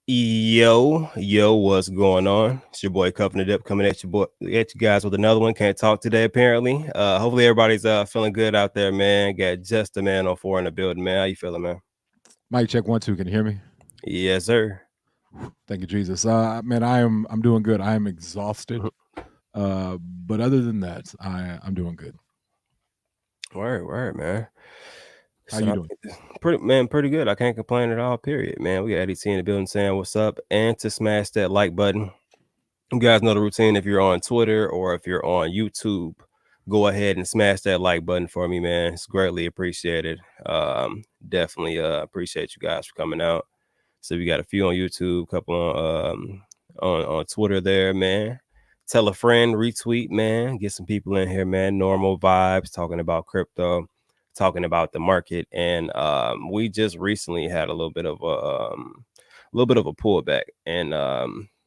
Yo, what's going on? It's your boy Cuffing It Up coming at you guys with another one. Can't talk today, apparently. Hopefully everybody's feeling good out there, man. Got just a man on four in the building, man. How you feeling, man? Mic check 1 2. Can you hear me? Yes, sir. Thank you, Jesus. Man, I'm doing good. I am exhausted. But other than that, I'm doing good. Word, man. How you So doing? pretty good. I can't complain at all, period, man. We got Eddie T in the building saying what's up and to smash that like button. You guys know the routine. If you're on Twitter or if you're on YouTube, go ahead and smash that like button for me, man. It's greatly appreciated. Definitely appreciate you guys for coming out. So we got a few on YouTube, couple on Twitter there, man. Tell a friend, retweet, man. Get some people in here, man. Normal vibes, talking about crypto, talking about the market, and we just recently had a little bit of a pullback. And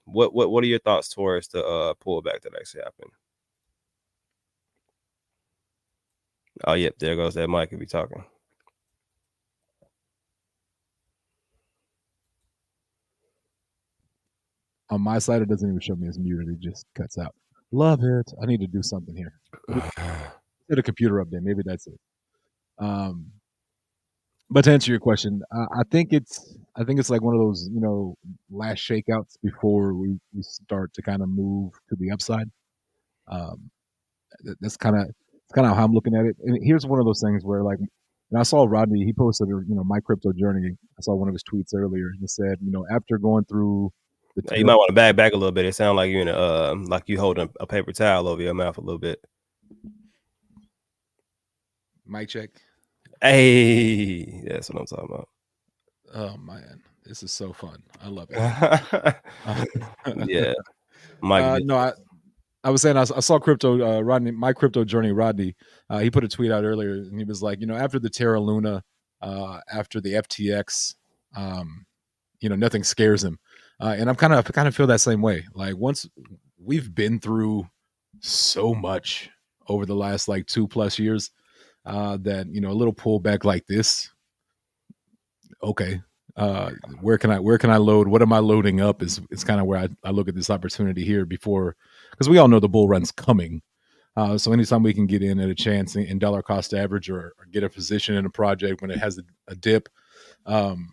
what are your thoughts towards the pullback that actually happened? Oh, yep, there goes that mic if you're talking. On my side, it doesn't even show me as muted. It just cuts out. Love it. I need to do something here. Did a computer update. Maybe that's it. Um, but to answer your question, I think it's like one of those last shakeouts before we start to kind of move to the upside. Um, that's kind of how I'm looking at it. And here's one of those things where like and I saw Rodney, he posted, my crypto journey. I saw one of his tweets earlier. He said, after going through the You might want to back a little bit. It sounds like you're in like you holding a paper towel over your mouth a little bit. mic check. Hey, that's what I'm talking about. Oh man, this is so fun. I love it. Yeah, Mike. No, I was saying I saw crypto Rodney, my crypto journey. Rodney, he put a tweet out earlier, and he was like, after the Terra Luna, after the FTX, nothing scares him, and I'm kind of feel that same way. Like once we've been through so much over the last like 2+ years, that a little pullback like this, okay, where can I load? What am I loading up? Is kind of where I look at this opportunity here before, because we all know the bull run's coming. So anytime we can get in at a chance in dollar cost average or get a position in a project when it has a dip, I'm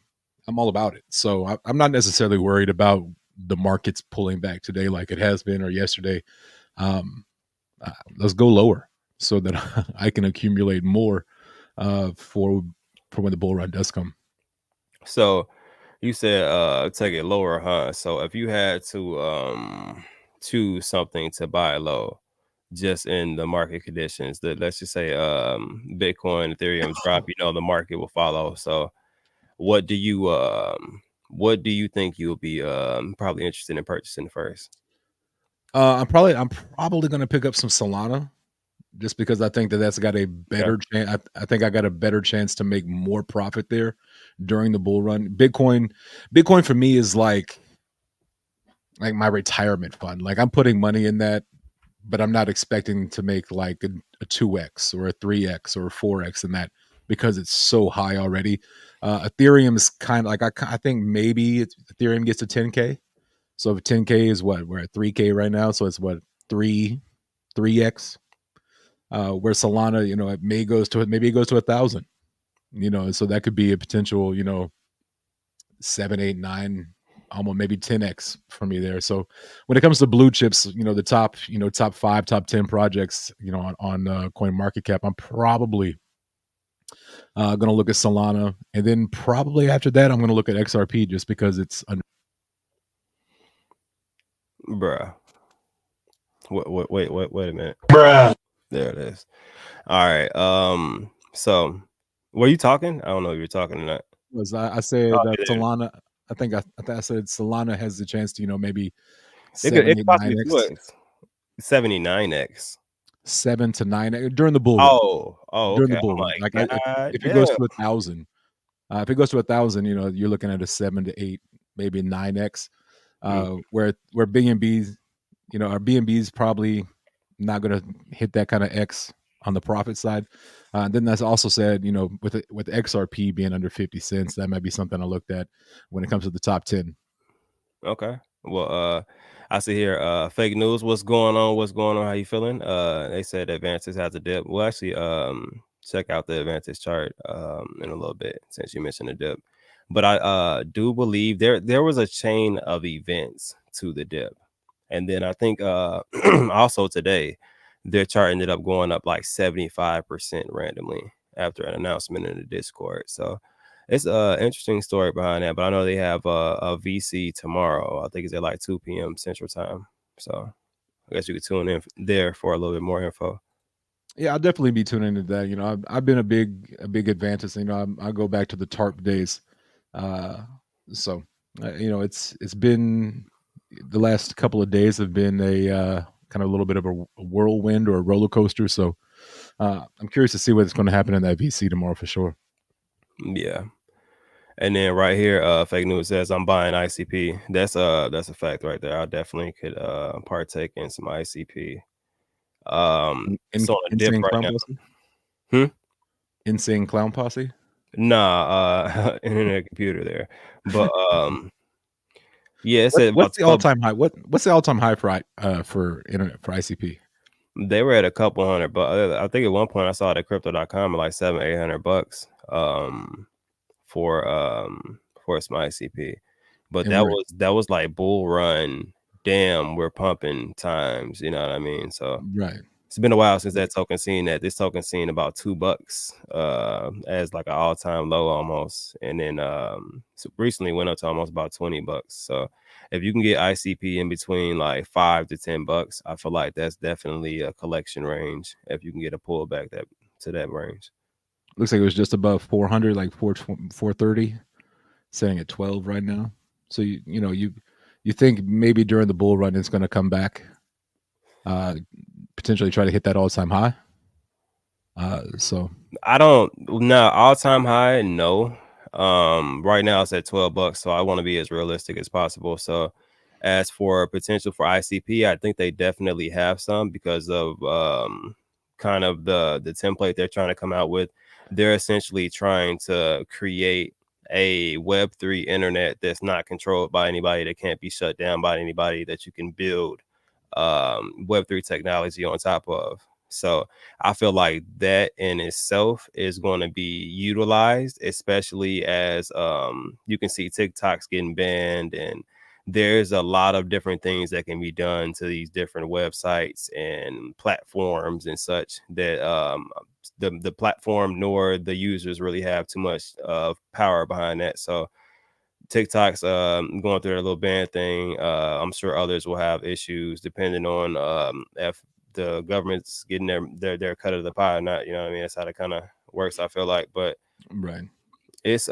all about it. So I'm not necessarily worried about the markets pulling back today like it has been or yesterday. Um, let's go lower so that I can accumulate more for when the bull run does come. So you said take it lower, huh? So if you had to choose something to buy low, just in the market conditions, that let's just say Bitcoin, Ethereum drop, the market will follow. So what do you think you'll be probably interested in purchasing first? I'm probably going to pick up some Solana just because I think that's got a Yeah. better chance. I think I got a better chance to make more profit there during the bull run. Bitcoin for me is like my retirement fund. Like I'm putting money in that, but I'm not expecting to make like a 2x or a 3x or a 4x in that because it's so high already. Ethereum is kind of like I think maybe Ethereum gets to 10k. So if 10k is what we're at 3k right now, so it's what 3x. Where Solana, it maybe it goes to 1,000. So that could be a potential, 7, 8, 9, almost maybe 10x for me there. So when it comes to blue chips, the top 5, top 10 projects, on Coin Market Cap, I'm probably going to look at Solana, and then probably after that, I'm going to look at XRP just because it's under. Bruh. Wait a minute. Bruh. There it is. All right. So were you talking? I don't know if you're talking or not. I said Yeah. Solana. I said Solana has the chance to maybe It could 7, 8, possibly 9x. 79x. 7 to 9 during the bull run. Oh, During the okay. bull I'm run, like like, if God it goes damn. to 1,000, if it goes to 1,000, you're looking at a 7 to 8, maybe 9x. Where BNBs, our BNBs probably not going to hit that kind of X on the profit side. Then that's also said, with XRP being under 50 cents, that might be something I looked at when it comes to the top 10. Okay. Well, I see here, fake news. What's going on? What's going on? How you feeling? They said Advances has a dip. We'll actually check out the Advances chart in a little bit since you mentioned the dip. But I do believe there was a chain of events to the dip. And then I think also today their chart ended up going up like 75% randomly after an announcement in the Discord. So it's a interesting story behind that, but I know they have a VC tomorrow. I think it's at like 2 p.m. Central Time. So I guess you could tune in there for a little bit more info. Yeah, I'll definitely be tuning into that. You know, I've been a big Advantage. You know, I go back to the TARP days. Uh, so you know, it's been the last couple of days have been a kind of a little bit of a whirlwind or a roller coaster. So I'm curious to see what's going to happen in that VC tomorrow for sure. Yeah. And then right here, fake news says I'm buying ICP. That's a fact right there. I definitely could partake in some ICP. It's on a dip Insane right clown now. posse. Insane clown posse. Nah, internet computer there. But yeah, it said What's about the 12. all-time high? What's the all-time high for internet for ICP? They were at a couple hundred, but I think at one point I saw it at crypto.com at like $700-800 for some ICP. But And that was like bull run. Damn, we're pumping times. You know what I mean? So right. it's been a while since that token seen that. This token seen about $2 as like an all-time low almost, and then so recently went up to almost about $20. So if you can get ICP in between like $5 to $10, I feel like that's definitely a collection range. If you can get a pullback to that range. Looks like it was just above 400, like 430, sitting at 12 right now. So you know you think maybe during the bull run it's going to come back, potentially try to hit that all-time high. So I don't no all-time high, no. Right now it's at $12, so I want to be as realistic as possible. So as for potential for ICP, I think they definitely have some because of kind of the template they're trying to come out with. They're essentially trying to create a Web3 internet that's not controlled by anybody, that can't be shut down by anybody, that you can build Web3 technology on top of. So I feel like that in itself is going to be utilized, especially as you can see TikTok's getting banned, and there's a lot of different things that can be done to these different websites and platforms and such that the platform nor the users really have too much power behind that. So TikTok's going through their little ban thing. I'm sure others will have issues depending on if the government's getting their cut of the pie or not. You know what I mean? That's how that kind of works, I feel like. But right. it's just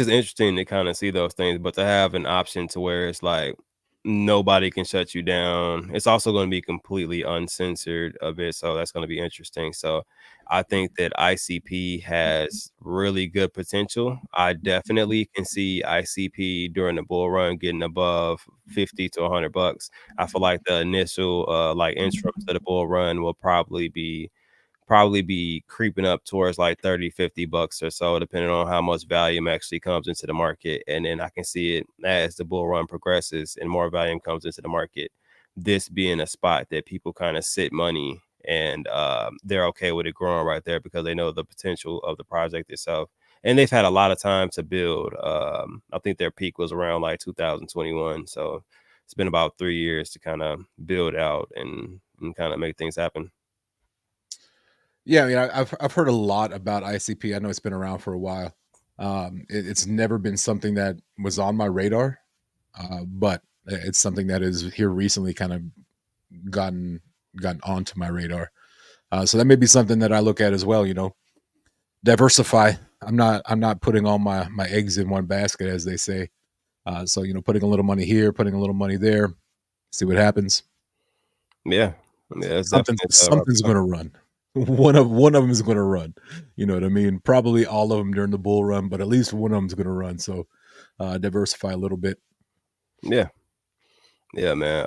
interesting to kind of see those things, but to have an option to where it's like nobody can shut you down. It's also going to be completely uncensored a bit, so that's going to be interesting. So I think that ICP has really good potential. I definitely can see ICP during the bull run getting above $50 to $100. I feel like the initial like intro to the bull run will probably be creeping up towards like $30-50 or so, depending on how much volume actually comes into the market. And then I can see it as the bull run progresses and more volume comes into the market, this being a spot that people kind of sit money, and they're okay with it growing right there because they know the potential of the project itself. And they've had a lot of time to build. I think their peak was around like 2021. So it's been about 3 years to kind of build out and kind of make things happen. Yeah, I mean, I've heard a lot about ICP. I know it's been around for a while. It's never been something that was on my radar, but it's something that is here recently, kind of gotten gotten onto my radar. So that may be something that I look at as well. You know, diversify. I'm not putting all my eggs in one basket, as they say. So you know, putting a little money here, putting a little money there, see what happens. Yeah. Yeah, it's definitely Something's going to run. One of them is going to run. You know what I mean? Probably all of them during the bull run, but at least one of them is going to run. So diversify a little bit. yeah. Yeah, man.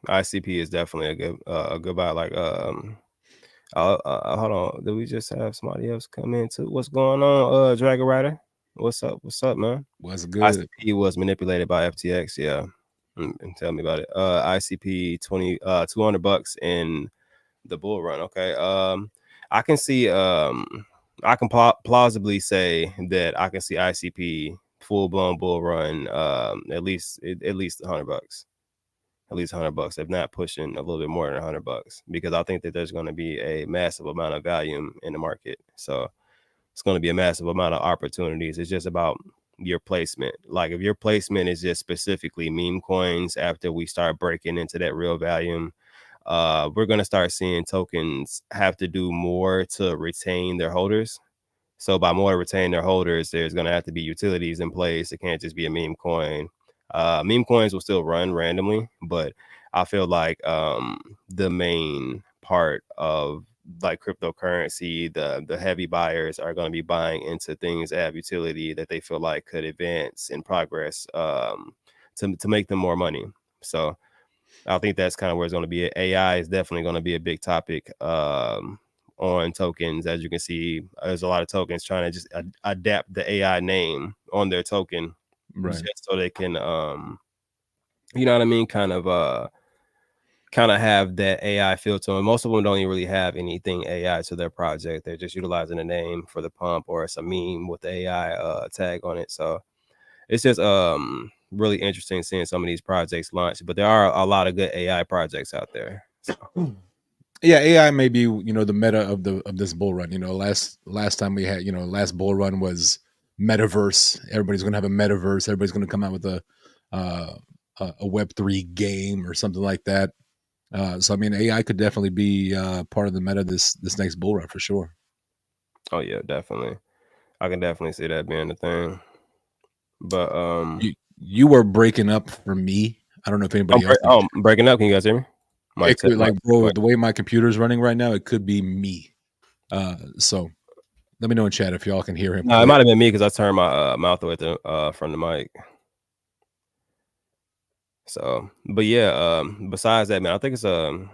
ICP is definitely a good buy. Like hold on. Did we just have somebody else come in too? What's going on, Dragon Rider? What's up? What's up, man? Was good. ICP was manipulated by FTX. Yeah. And tell me about it. ICP 200 bucks in the bull run. Okay. I can see I can plausibly say that I can see ICP full blown bull run at least 100 bucks. At least 100 bucks, if not pushing a little bit more than 100 bucks, because I think that there's going to be a massive amount of volume in the market. So it's going to be a massive amount of opportunities. It's just about your placement. Like if your placement is just specifically meme coins, after we start breaking into that real volume, we're going to start seeing tokens have to do more to retain their holders. So by more retain their holders, there's going to have to be utilities in place. It can't just be a meme coin. Meme coins will still run randomly, but I feel like the main part of like cryptocurrency, the heavy buyers are going to be buying into things that have utility that they feel like could advance in progress to make them more money. So I think that's kind of where it's going to be. AI is definitely going to be a big topic on tokens. As you can see, there's a lot of tokens trying to just adapt the AI name on their token, Right. just so they can, you know what I mean, kind of have that AI feel to them. Most of them don't even really have anything AI to their project. They're just utilizing a name for the pump, or it's a meme with the AI tag on it. So it's just really interesting seeing some of these projects launch. But there are a lot of good AI projects out there. So. Yeah, AI may be, the meta of this bull run. Last time we had, last bull run was metaverse. Everybody's going to have a metaverse. Everybody's going to come out with a Web3 game or something like that. So I mean, AI could definitely be part of the meta this next bull run for sure. Oh yeah, definitely. I can definitely see that being the thing. But you were breaking up for me. I don't know if anybody else. I'm breaking up. Can you guys hear me? It could, bro, the way my computer's running right now, it could be me. So let me know in chat if y'all can hear him. No, it might have been me because I turned my mouth away from the mic. So, but yeah, besides that, man, I think it's going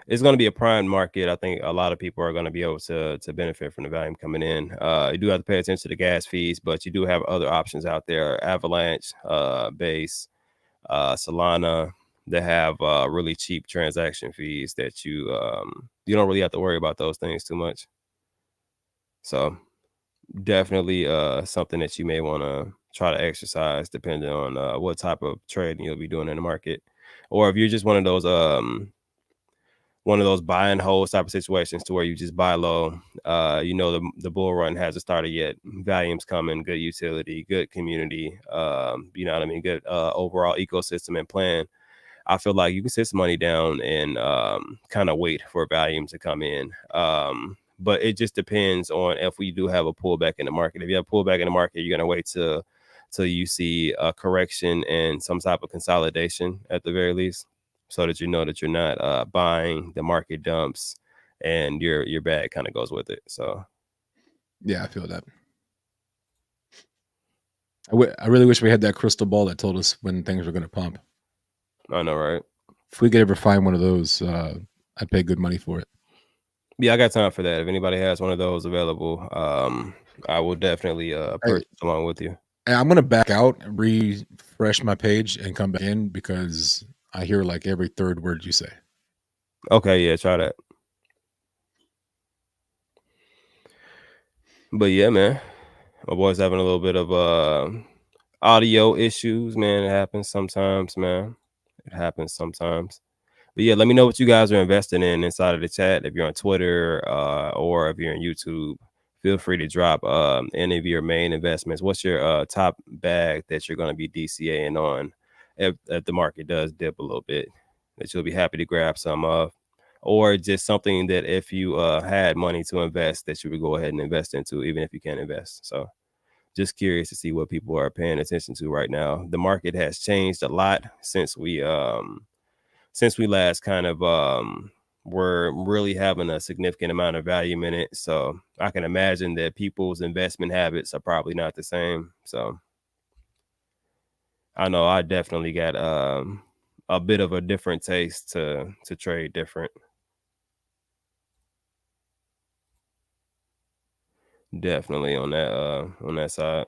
to be a prime market. I think a lot of people are going to be able to benefit from the volume coming in. You do have to pay attention to the gas fees, but you do have other options out there: Avalanche, Base, Solana. That have really cheap transaction fees that you don't really have to worry about those things too much. So definitely something that you may want to try to exercise, depending on what type of trading you'll be doing in the market, or if you're just one of those buy and hold type of situations to where you just buy low. The bull run hasn't started yet. Volume's coming, good utility, good community. You know what I mean? Good overall ecosystem and plan. I feel like you can sit some money down and kind of wait for volume to come in. But it just depends on if we do have a pullback in the market. If you have a pullback in the market, you're gonna wait till you see a correction and some type of consolidation at the very least, so that you know that you're not buying the market dumps and your bag kind of goes with it. So yeah, I feel that. I really wish we had that crystal ball that told us when things were going to pump. I know, right? If we could ever find one of those, I'd pay good money for it. Yeah, I got time for that. If anybody has one of those available, I will definitely purchase along with you. I'm going to back out and refresh my page and come back in because I hear like every third word you say. Okay, yeah, try that. But yeah, man, my boy's having a little bit of audio issues, man. It happens sometimes, man. It happens sometimes. But yeah, let me know what you guys are investing in inside of the chat. If you're on Twitter or if you're on YouTube, feel free to drop any of your main investments. What's your top bag that you're going to be DCAing on if the market does dip a little bit, that you'll be happy to grab some of? Or just something that if you had money to invest, that you would go ahead and invest into, even if you can't invest. So just curious to see what people are paying attention to right now. The market has changed a lot since we last kind of were really having a significant amount of value in it. So I can imagine that people's investment habits are probably not the same. So I know I definitely got a bit of a different taste to trade different. Definitely on that side.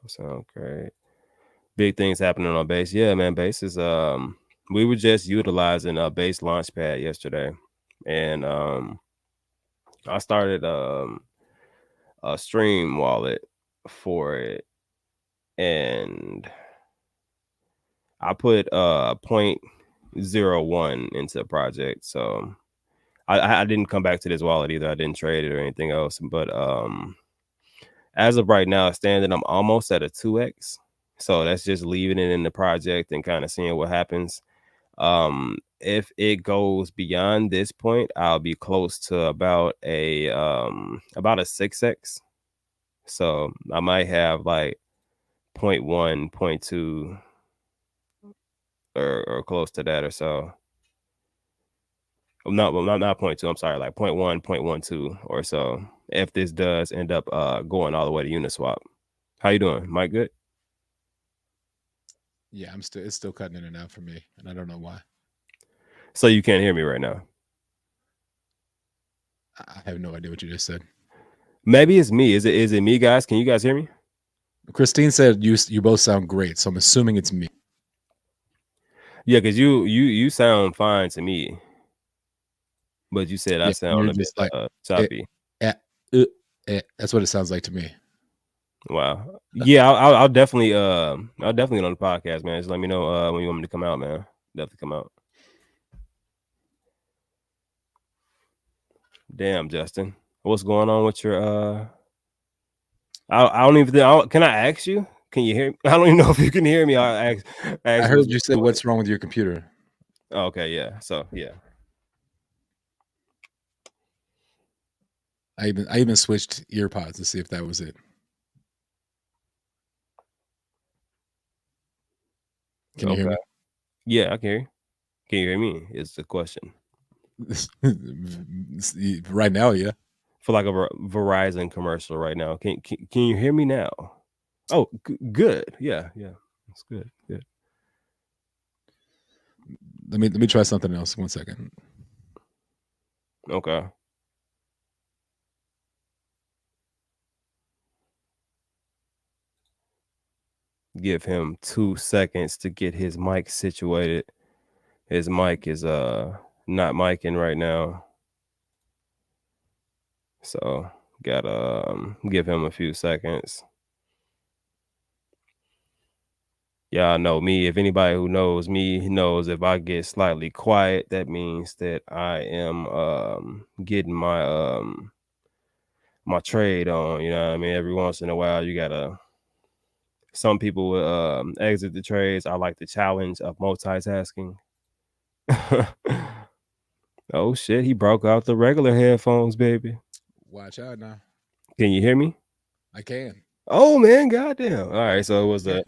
Sound great. Big things happening on base. Yeah, man. Base is we were just utilizing a base launchpad yesterday, and I started a stream wallet for it, and I put 0.01 into the project. So I didn't come back to this wallet either. I didn't trade it or anything else. But as of right now, standing, I'm almost at a 2x. So that's just leaving it in the project and kind of seeing what happens. If it goes beyond this point, I'll be close to about a 6x. So I might have like 0.1, 0.2 or close to that or so. Not 0.2. I'm sorry, like 0.1, 0.12 or so. If this does end up going all the way to Uniswap. How you doing, Mike? Good. Yeah, it's still cutting in and out for me, and I don't know why. So you can't hear me right now? I have no idea what you just said. Maybe it's me. Is it me, guys? Can you guys hear me? Christine said you both sound great, so I'm assuming it's me. Yeah, because you sound fine to me, but you said I sound a bit like choppy. That's what it sounds like to me. Wow. Yeah, I'll definitely on the podcast, man. Just let me know when you want me to come out, man. Definitely come out. Damn, Justin, what's going on with your I don't even think. Can I ask you? Can you hear me? I don't even know if you can hear me. I heard you say, "What's wrong with your computer?" Okay, yeah. So yeah. I even switched earpods to see if that was it. Can you hear me? Yeah, I can hear you. Can you hear me? Is the question. Right now, yeah. For like a Verizon commercial right now. Can you hear me now? Oh, good. Yeah, that's good. Good. Let me try something else. 1 second. Okay. Give him 2 seconds to get his mic situated. His mic is not micing right now. So gotta give him a few seconds. Y'all know me. If anybody who knows me knows if I get slightly quiet, that means that I am getting my my trade on. You know what I mean? Every once in a while, you gotta. Some people will exit the trades. I like the challenge of multitasking. Oh shit! He broke out the regular headphones, baby. Watch out now. Can you hear me? I can. Oh man, goddamn! All right, so it was that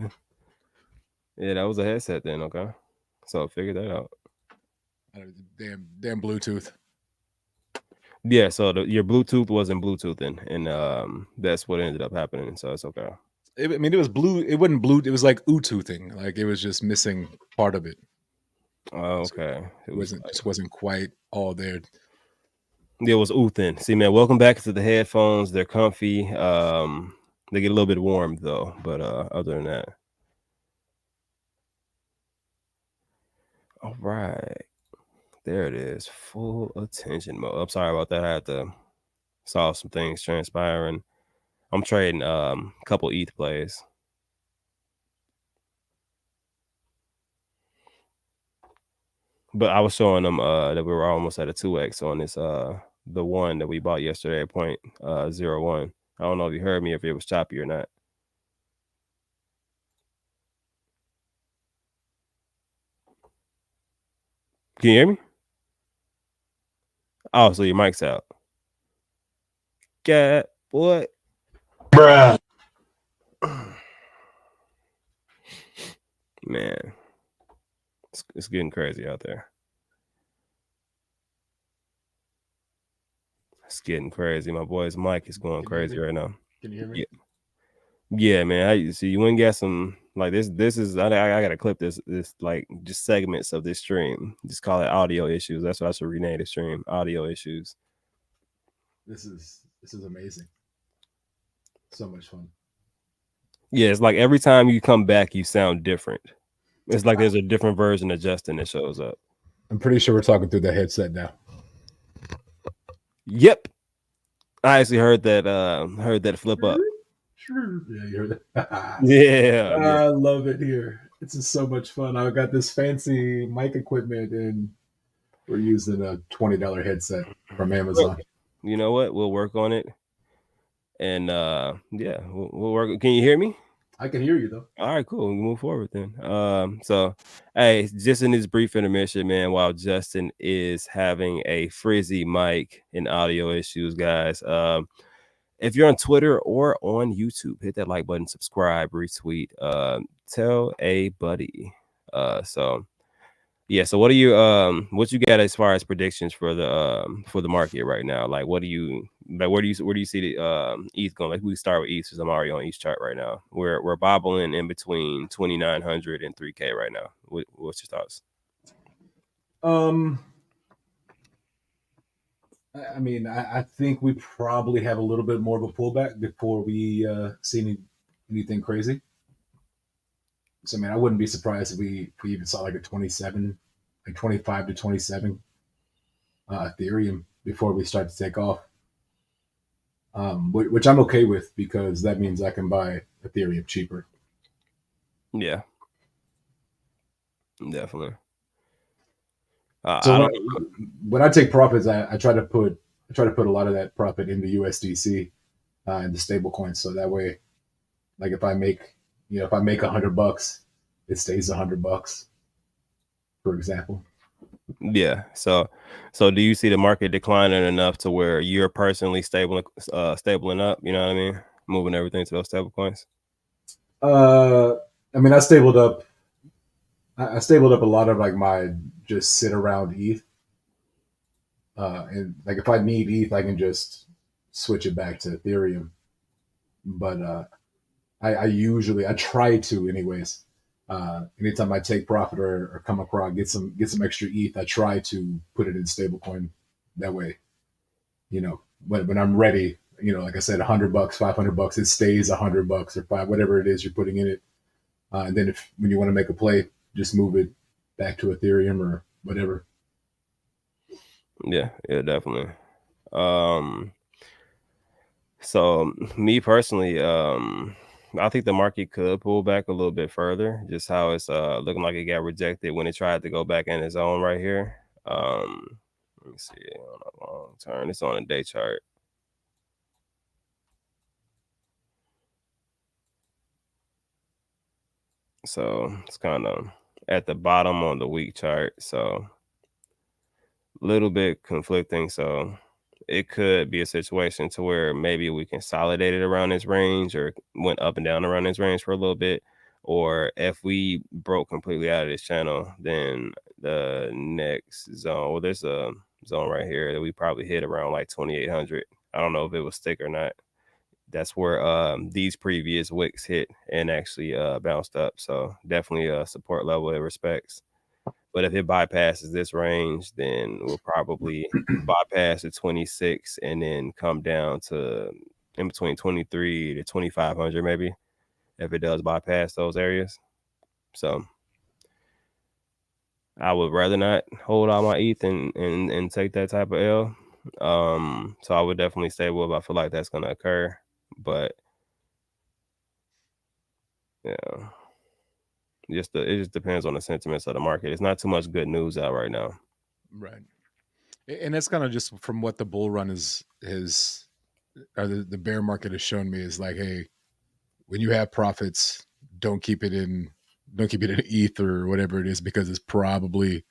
was a headset then. Okay, so figure that out. Damn Bluetooth. Yeah, so your Bluetooth wasn't Bluetoothing, and that's what ended up happening. So it's okay. I mean, it was blue. It wasn't blue. It was like Bluetoothing. Like it was just missing part of it. Oh, okay. So it wasn't quite all there. It was Uthin. See, man, welcome back to the headphones. They're comfy. They get a little bit warm though, but other than that. All right. There it is. Full attention mode. I'm sorry about that. I had to saw some things transpiring. I'm trading a couple ETH plays. But I was showing them that we were almost at a 2x on this the one that we bought yesterday at 0.01. I don't know if you heard me, if it was choppy or not. Can you hear me? Oh, so your mic's out. God, what? Bruh. Man, it's getting crazy out there. It's getting crazy. My boy's mic is going crazy right now. Can you hear me? Yeah, man. I see you wouldn't get some like this. This is I gotta clip this like just segments of this stream. Just call it audio issues. That's what I should rename the stream. Audio issues. This is amazing. So much fun. Yeah, it's like every time you come back, you sound different. It's like there's a different version of Justin that shows up. I'm pretty sure we're talking through the headset now. Yep. I actually heard that flip up. Yeah, you heard that. Yeah, yeah. I love it here. This is so much fun. I got this fancy mic equipment, and we're using a $20 headset from Amazon. You know what? We'll work on it. And yeah, we'll work. Can you hear me? I can hear you though. All right, cool. We can move forward then. So hey, just in this brief intermission, man, while Justin is having a frizzy mic and audio issues, guys. If you're on Twitter or on YouTube, hit that like button, subscribe, retweet, tell a buddy. So yeah, so what what you got as far as predictions for the market right now? Like where do you see the ETH going? Like we start with ETH because I'm already on ETH chart right now. We're bobbling in between 2,900 and 3K right now. What's your thoughts? I mean, I think we probably have a little bit more of a pullback before we see anything crazy. So, I mean, I wouldn't be surprised if we even saw like a 27, like 25 to 27 Ethereum before we start to take off. Which I'm okay with because that means I can buy Ethereum cheaper. Yeah, definitely. So when I take profits, I try to put a lot of that profit into USDC and the stable coins. So that way, like if I make $100, it stays $100, for example. Yeah. So do you see the market declining enough to where you're personally stabling up? You know what I mean? Moving everything to those stable coins. I mean, I stabled up a lot of like my just sit around ETH. And like if I need ETH, I can just switch it back to Ethereum. But I try to anyways. Anytime I take profit or come across get some extra ETH, I try to put it in stablecoin. That way, when I'm ready, like I said, $100, $500, it stays $100 or five, whatever it is you're putting in it. And then when you want to make a play, just move it back to Ethereum or whatever. Yeah, definitely. So me personally, I think the market could pull back a little bit further, just how it's looking like it got rejected when it tried to go back in its own right here. Let me see on a long term. It's on a day chart. So it's kind of at the bottom on the week chart. So a little bit conflicting. So it could be a situation to where maybe we consolidated around this range or went up and down around this range for a little bit. Or if we broke completely out of this channel, then the next zone, well, there's a zone right here that we probably hit around like 2,800. I don't know if it will stick or not. That's where these previous wicks hit and actually bounced up. So definitely a support level it respects. But if it bypasses this range, then we'll probably bypass the 26 and then come down to in between 23 to 2,500 maybe if it does bypass those areas. So I would rather not hold all my ETH and take that type of L. So I would definitely stay with if I feel like that's going to occur. But yeah, it just depends on the sentiments of the market. It's not too much good news out right now. Right. And that's kind of just from what the bull run or the bear market has shown me is like, hey, when you have profits, don't keep it in ETH or whatever it is, because it's probably,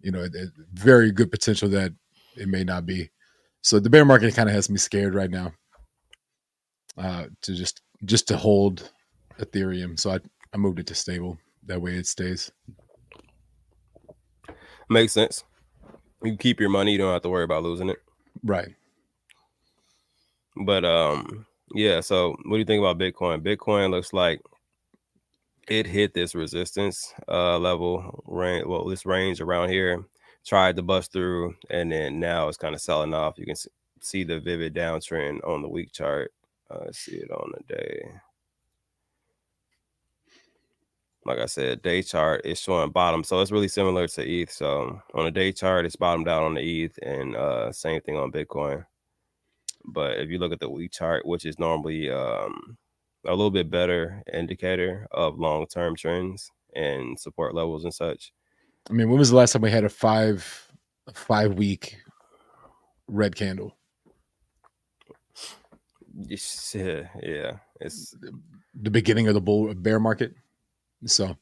a very good potential that it may not be. So the bear market kind of has me scared right now to just to hold Ethereum. So I moved it to stable. That way it stays. Makes sense. You keep your money, you don't have to worry about losing it. Right. But yeah, so what do you think about Bitcoin? Bitcoin looks like it hit this resistance level range, well, this range around here, tried to bust through, and then now it's kind of selling off. You can see the vivid downtrend on the week chart. See it on the day. like I said, day chart is showing bottom, so it's really similar to ETH. So on a day chart, it's bottomed out on the ETH, and same thing on Bitcoin. But if you look at the week chart, which is normally a little bit better indicator of long-term trends and support levels and such. I mean, when was the last time we had a 5-week red candle? Yeah, it's the beginning of the bear market. So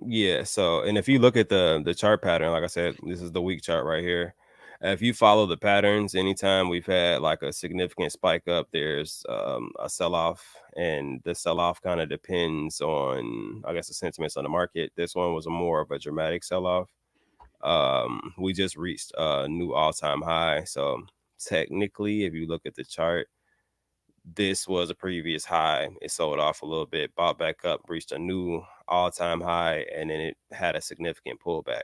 yeah. So, and if you look at the chart pattern, like I said, this is the week chart right here. If you follow the patterns, anytime we've had like a significant spike up, there's a sell-off, and the sell-off kind of depends on, I guess, the sentiments on the market. This one was more of a dramatic sell-off. We just reached a new all-time high. So technically, if you look at the chart, this was a previous high. It sold off a little bit, bought back up, reached a new all-time high, and then it had a significant pullback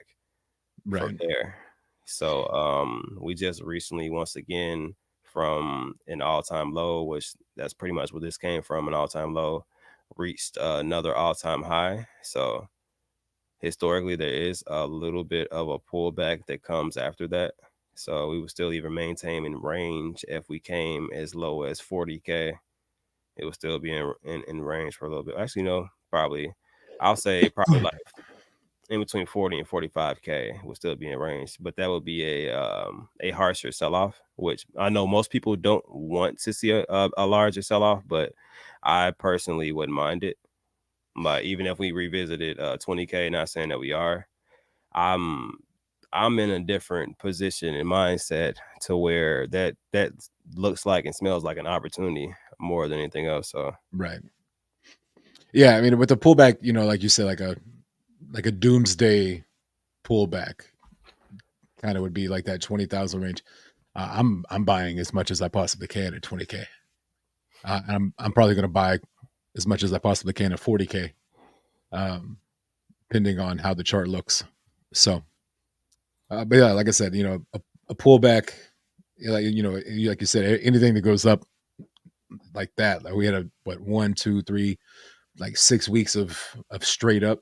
from there. So we just recently, once again, from an all-time low, which that's pretty much where this came from, an all-time low, reached another all-time high. So historically, there is a little bit of a pullback that comes after that. So we would still even maintain in range. If we came as low as 40K, it would still be in range for a little bit. Actually, no, probably. I'll say probably like in between 40 and 45K would still be in range, but that would be a harsher sell-off, which I know most people don't want to see a larger sell-off, but I personally wouldn't mind it. But even if we revisited 20K, not saying that we are, I'm in a different position and mindset to where that looks like and smells like an opportunity more than anything else. So right. Yeah, I mean, with the pullback, like you said, like a doomsday pullback, kind of would be like that 20,000 range. I'm buying as much as I possibly can at 20K. I'm probably going to buy as much as I possibly can at 40K, depending on how the chart looks. So, but yeah, like I said, a pullback, like you said, anything that goes up like that, like we had 1, 2, 3, like 6 weeks of straight up,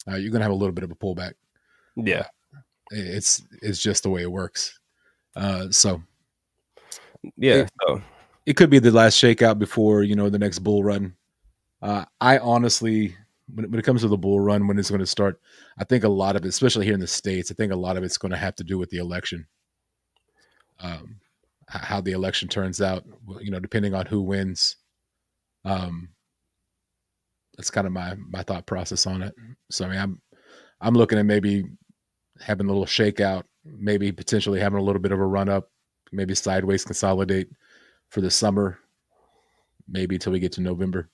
you're gonna have a little bit of a pullback. Yeah, it's just the way it works. So yeah, it could be the last shakeout before the next bull run. I honestly, when it comes to the bull run, when it's going to start, I think a lot of it, especially here in the States, I think a lot of it's going to have to do with the election. How the election turns out, depending on who wins. That's kind of my thought process on it. So I mean, I'm looking at maybe having a little shakeout, maybe potentially having a little bit of a run up, maybe sideways consolidate for the summer, maybe until we get to November.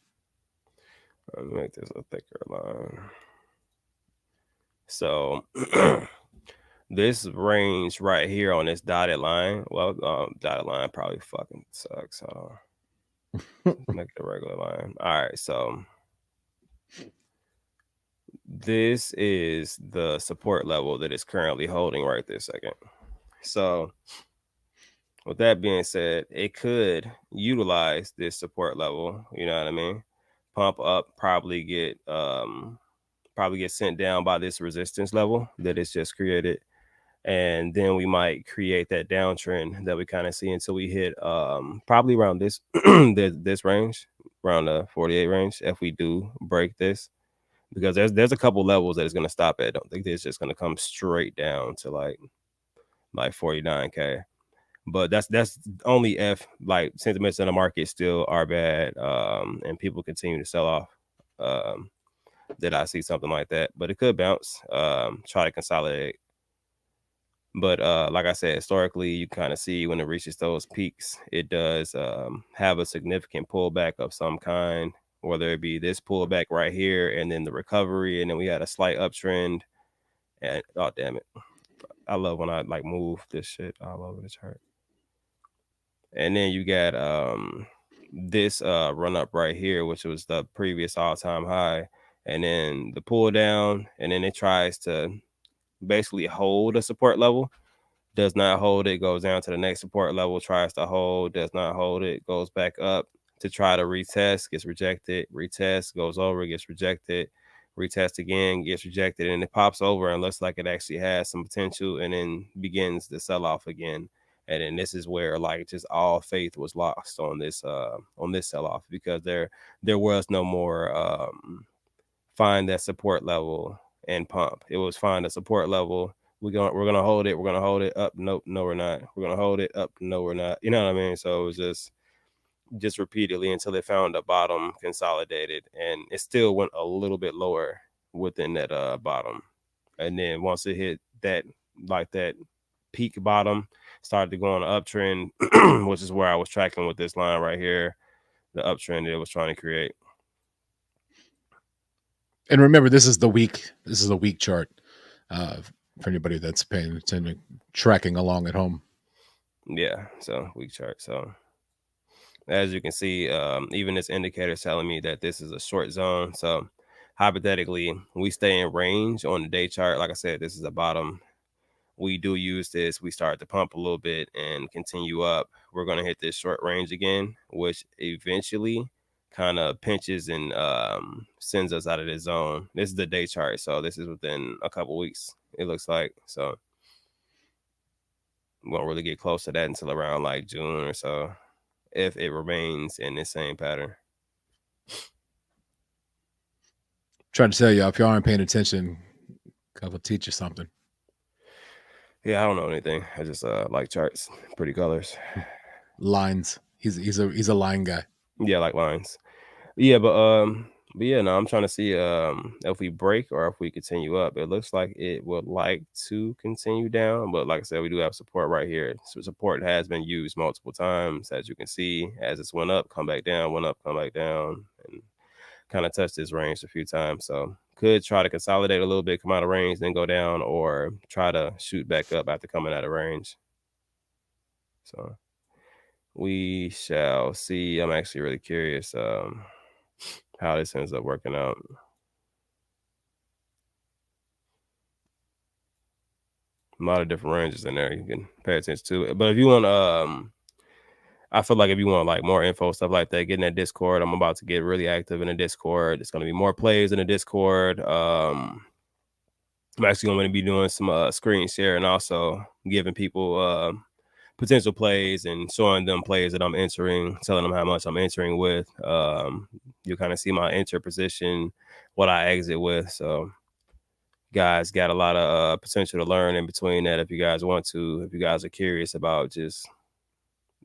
Let me make this a thicker line. So this range right here on this dotted line, well, dotted line probably fucking sucks. Make it a regular line. All right, so this is the support level that it's currently holding right this second. So with that being said, it could utilize this support level, you know what I mean? Pump up, probably get sent down by this resistance level that it's just created. And then we might create that downtrend that we kind of see until we hit probably around this this range, around the 48 range, if we do break this. Because there's a couple levels that it's going to stop at. I don't think it's just going to come straight down to like 49K. But that's only if like sentiments in the market still are bad, and people continue to sell off. That I see something like that, but it could bounce, try to consolidate. But like I said, historically, you kind of see when it reaches those peaks, it does have a significant pullback of some kind, whether it be this pullback right here and then the recovery, and then we had a slight uptrend. And oh damn it, I love when I like move this shit all over the chart. And then you got this run up right here, which was the previous all-time high, and then the pull down, and then it tries to basically hold a support level, does not hold it, goes down to the next support level, tries to hold, does not hold it, goes back up to try to retest, gets rejected, retest, goes over, gets rejected, retest again, gets rejected, and it pops over and looks like it actually has some potential, and then begins to sell off again. And then this is where like just all faith was lost on this sell off, because there was no more find that support level and pump. It was find a support level. We're gonna hold it. We're gonna hold it up. Nope, no, we're not. We're gonna hold it up. No, we're not. You know what I mean? So it was just repeatedly until they found a bottom, consolidated, and it still went a little bit lower within that bottom. And then once it hit that peak bottom, started to go on an uptrend, which is where I was tracking with this line right here, the uptrend that it was trying to create. And remember, this is a week chart for anybody that's paying attention, tracking along at home. Yeah, so week chart. So as you can see, even this indicator is telling me that this is a short zone. So hypothetically, we stay in range on the day chart. Like I said, this is a bottom. We do use this. We start to pump a little bit and continue up. We're going to hit this short range again, which eventually kind of pinches and sends us out of this zone. This is the day chart. So this is within a couple weeks, it looks like. So we won't really get close to that until around like June or so, if it remains in the same pattern. Trying to tell you, if y'all aren't paying attention, I will teach you something. Yeah, I don't know anything. I just like charts, pretty colors, lines. He's a line guy. Yeah, I like lines. Yeah, but yeah, no, I'm trying to see if we break or if we continue up. It looks like it would like to continue down, but like I said, we do have support right here. So support has been used multiple times, as you can see, as it's went up, come back down, went up, come back down, and kind of touched this range a few times. So could try to consolidate a little bit, come out of range, then go down, or try to shoot back up after coming out of range. So we shall see. I'm actually really curious how this ends up working out. A lot of different ranges in there you can pay attention to it. But if you want I feel like if you want like more info, stuff like that, get in that Discord. I'm about to get really active in the Discord. It's gonna be more plays in the Discord. I'm actually going to be doing some screen share and also giving people potential plays and showing them plays that I'm entering, telling them how much I'm entering with. You kind of see my enter position, what I exit with. So guys got a lot of potential to learn in between that if you guys want to, if you guys are curious about just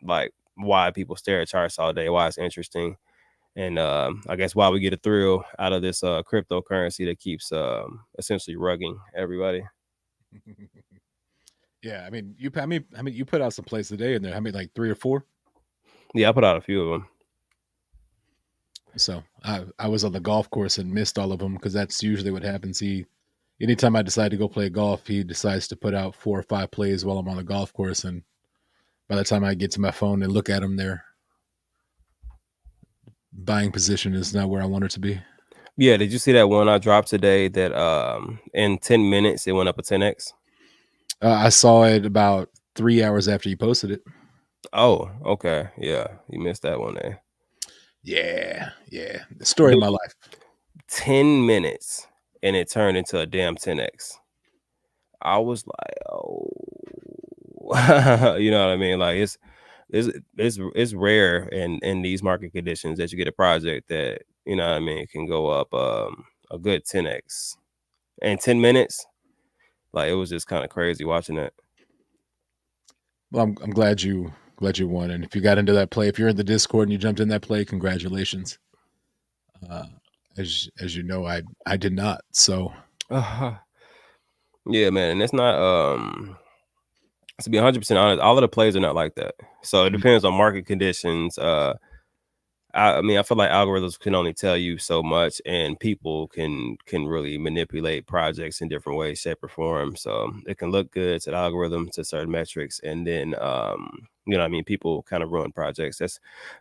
like why people stare at charts all day, why it's interesting. And I guess why we get a thrill out of this cryptocurrency that keeps essentially rugging everybody. Yeah, I mean, you put out some plays today in there. How many, like 3 or 4? Yeah, I put out a few of them. So I was on the golf course and missed all of them because that's usually what happens. Anytime I decide to go play golf, he decides to put out 4 or 5 plays while I'm on the golf course, and by the time I get to my phone and look at them, their buying position is not where I want it to be. Yeah, did you see that one I dropped today that in 10 minutes it went up a 10x? I saw it about 3 hours after you posted it. Oh, okay. Yeah, you missed that one there. Yeah. The story of my life. 10 minutes and it turned into a damn 10x. I was like, oh, you know what I mean? Like it's rare in these market conditions that you get a project that, you know what I mean, can go up a good 10x in 10 minutes. Like it was just kind of crazy watching that. Well, I'm glad you won, and if you got into that play, if you're in the Discord and you jumped in that play, congratulations. As you know, I did not. So yeah, man, and it's not to be 100% honest, all of the plays are not like that. So it depends on market conditions. I mean, I feel like algorithms can only tell you so much, and people can really manipulate projects in different ways, shape, or form. So it can look good to the algorithm, to certain metrics, and then you know what I mean, people kind of ruin projects.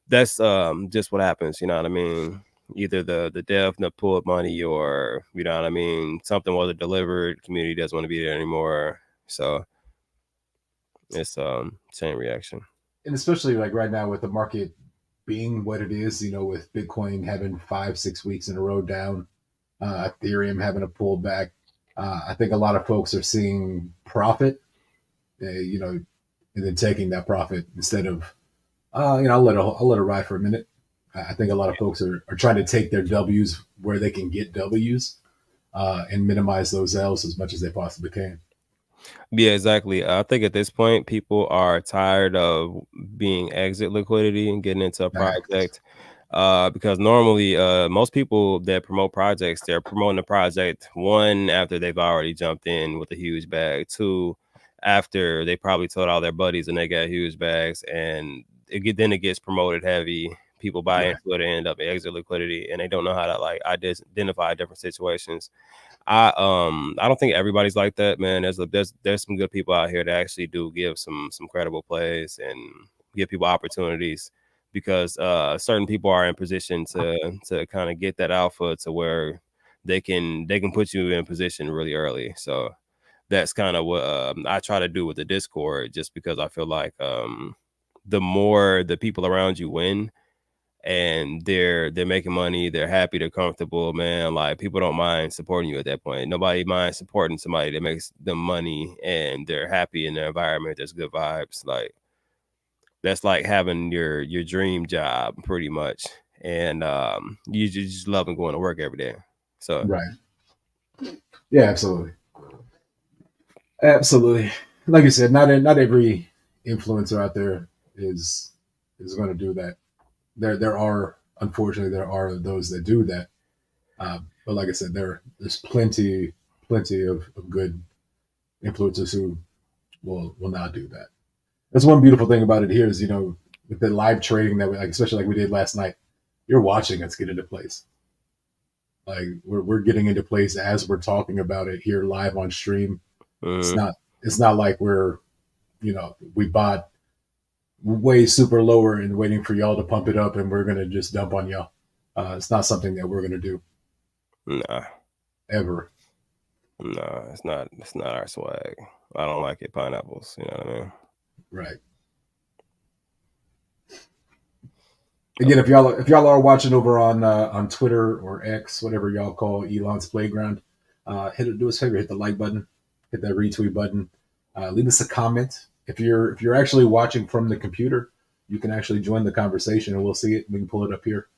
That's just what happens. You know what I mean? Either the dev pulled money, or you know what I mean, something wasn't delivered. Community doesn't want to be there anymore. So it's chain reaction. And especially like right now with the market being what it is, you know, with Bitcoin having 5-6 weeks in a row down, Ethereum having a pullback. I think a lot of folks are seeing profit, and then taking that profit instead of, I'll let it ride for a minute. I think a lot of folks are trying to take their W's where they can get W's, and minimize those L's as much as they possibly can. Yeah, exactly. I think at this point, people are tired of being exit liquidity and getting into a Facts. project. Because normally, most people that promote projects, they're promoting a project one after they've already jumped in with a huge bag, two after they probably told all their buddies and they got huge bags, and then it gets promoted heavy. People buy Right. into it and end up in exit liquidity, and they don't know how to like identify different situations. I don't think everybody's like that, man. There's some good people out here that actually do give some credible plays and give people opportunities because certain people are in position to kind of get that alpha to where they can put you in position really early. So that's kind of what I try to do with the Discord, just because I feel like the more the people around you win, and they're making money, they're happy, they're comfortable, man. Like people don't mind supporting you at that point. Nobody minds supporting somebody that makes them money and they're happy in their environment. There's good vibes. Like that's like having your dream job pretty much. And you just loving going to work every day. So Right. Yeah, absolutely. Absolutely. Like you said, not every influencer out there is going to do that. There are, unfortunately, there are those that do that. But like I said, there's plenty of good influencers who will not do that. That's one beautiful thing about it here is, with the live trading that we like, especially like we did last night, you're watching us get into place. Like we're getting into place as we're talking about it here live on stream. It's mhm. not it's not like we bought way super lower and waiting for y'all to pump it up and we're gonna just dump on y'all. It's not something that we're gonna do Nah, ever. nah, it's not our swag. I don't like it, pineapples, you know what I mean? Right. Again, if y'all are watching over on Twitter or X, whatever y'all call Elon's playground, do us a favor, hit the like button, hit that retweet button, leave us a comment. If you're actually watching from the computer, you can actually join the conversation and we'll see it. We can pull it up here.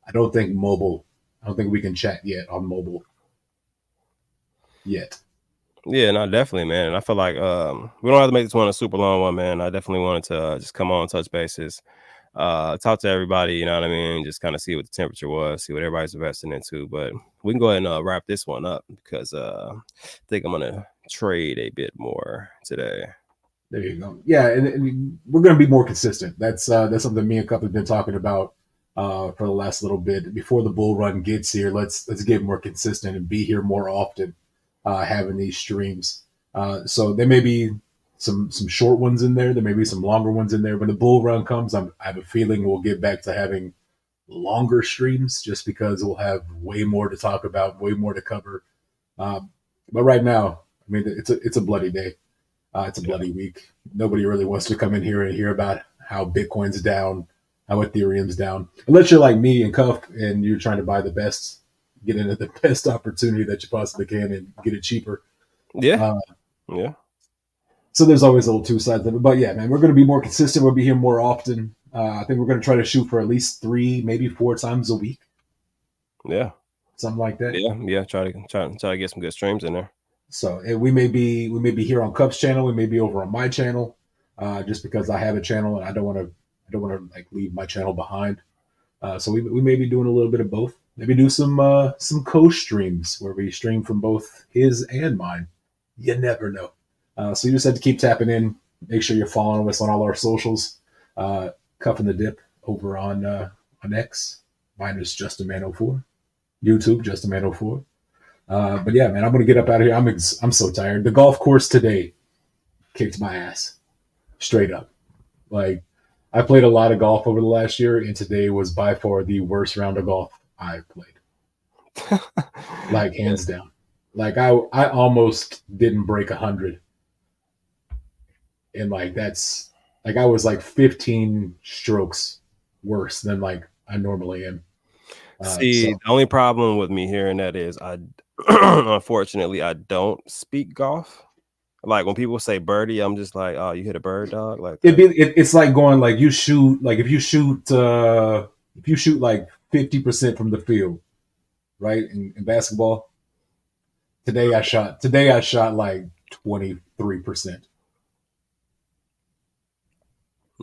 I don't think mobile. I don't think we can chat yet on mobile yet. Yeah, no, definitely, man. And I feel like we don't have to make this one a super long one, man. I definitely wanted to just come on, touch bases, talk to everybody, you know what I mean? Just kind of see what the temperature was, see what everybody's investing into. But we can go ahead and wrap this one up because I think I'm gonna trade a bit more today. There you go. Yeah, and we're going to be more consistent. That's something me and Cup have been talking about for the last little bit. Before the bull run gets here, let's get more consistent and be here more often, having these streams. So there may be some short ones in there. There may be some longer ones in there. When the bull run comes, I have a feeling we'll get back to having longer streams, just because we'll have way more to talk about, way more to cover. But right now, I mean, it's a bloody day. It's a bloody week. Nobody really wants to come in here and hear about how Bitcoin's down, how Ethereum's down. Unless you're like me and Cuff and you're trying to buy the best, get into the best opportunity that you possibly can and get it cheaper. Yeah, Uh, yeah, so there's always a little two sides of it. But yeah, man, we're going to be more consistent. We'll be here more often. I think we're going to try to shoot for at least 3, maybe 4 times a week, yeah, something like that. yeah, yeah. Try to get some good streams in there. So we may be here on Cup's channel. We may be over on my channel, just because I have a channel and I don't want to like leave my channel behind. So we may be doing a little bit of both. Maybe do some co-streams where we stream from both his and mine. You never know. So you just have to keep tapping in. Make sure you're following us on all our socials. Cuffing the Dip over on X. Mine is Justin Man 04. YouTube Justin Man 04. But yeah, man, I'm gonna get up out of here. I'm so tired. The golf course today kicked my ass, straight up. Like I played a lot of golf over the last year, and today was by far the worst round of golf I've played. Like hands down. Like I almost didn't break 100, and like that's like I was like 15 strokes worse than like I normally am. See, the only problem with me hearing that is I unfortunately I don't speak golf. Like when people say birdie, I'm just like, oh, you hit a bird, dog. Like it's like going like you shoot like if you shoot like 50% from the field, right? In basketball. Today I shot like 23%.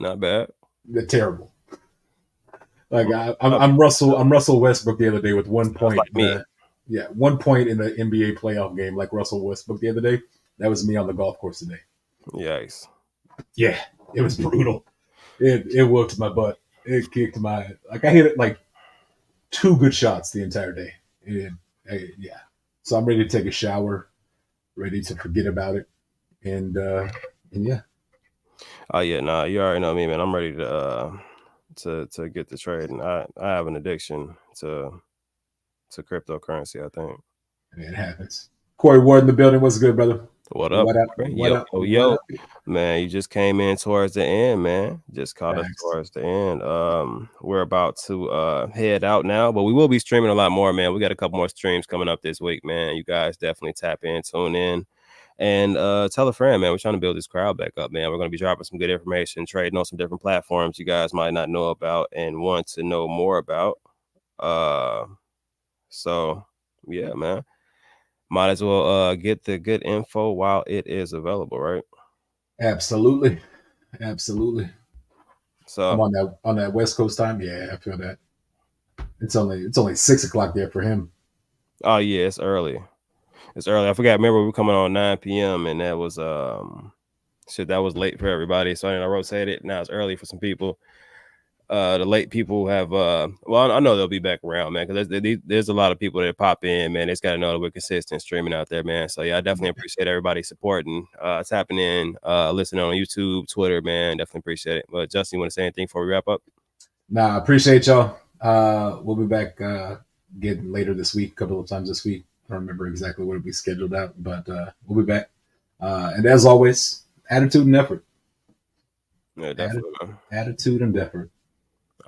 not bad. They're terrible. Like I'm Russell Westbrook the other day with 1 point. Like me. 1 point in the NBA playoff game, like Russell Westbrook the other day. That was me on the golf course today. Yikes. Yeah, it was brutal. It whooped my butt. It kicked my like I hit it like 2 good shots the entire day. Yeah. So I'm ready to take a shower, ready to forget about it, and yeah. Oh yeah, nah, you already know me, man. I'm ready to get the trade, and I have an addiction to cryptocurrency. I think It happens. Corey Ward in the building. What's good, brother? What up? What up? Yo, yo, man, you just came in towards the end, man. Just caught us towards the end. We're about to head out now, but we will be streaming a lot more, man. We got a couple more streams coming up this week, man. You guys definitely tap in, tune in, and tell a friend, man. We're trying to build this crowd back up, man. We're going to be dropping some good information, trading on some different platforms you guys might not know about and want to know more about. So yeah, man. Might as well get the good info while it is available, right? Absolutely. So I'm on that West Coast time. Yeah, I feel that. It's only 6:00 there for him. Oh yeah, it's early. I forgot. Remember, we were coming on 9 p.m. and that was that was late for everybody. So I rotated. Now it's early for some people. The late people have well, I know they'll be back around, man, because there's a lot of people that pop in, man. It's got to know that we're consistent streaming out there, man. So yeah, I definitely appreciate everybody supporting, tapping in, listening on YouTube, Twitter, man. Definitely appreciate it. But Justin, you want to say anything before we wrap up? Nah, I appreciate y'all. We'll be back again later this week, a couple of times this week. I don't remember exactly what we scheduled out, but we'll be back. And as always, attitude and effort. Yeah, definitely. Attitude and effort.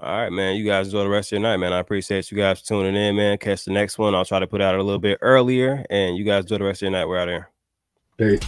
All right, man. You guys enjoy the rest of your night, man. I appreciate you guys tuning in, man. Catch the next one. I'll try to put out a little bit earlier, and you guys enjoy the rest of your night. We're out here. Peace.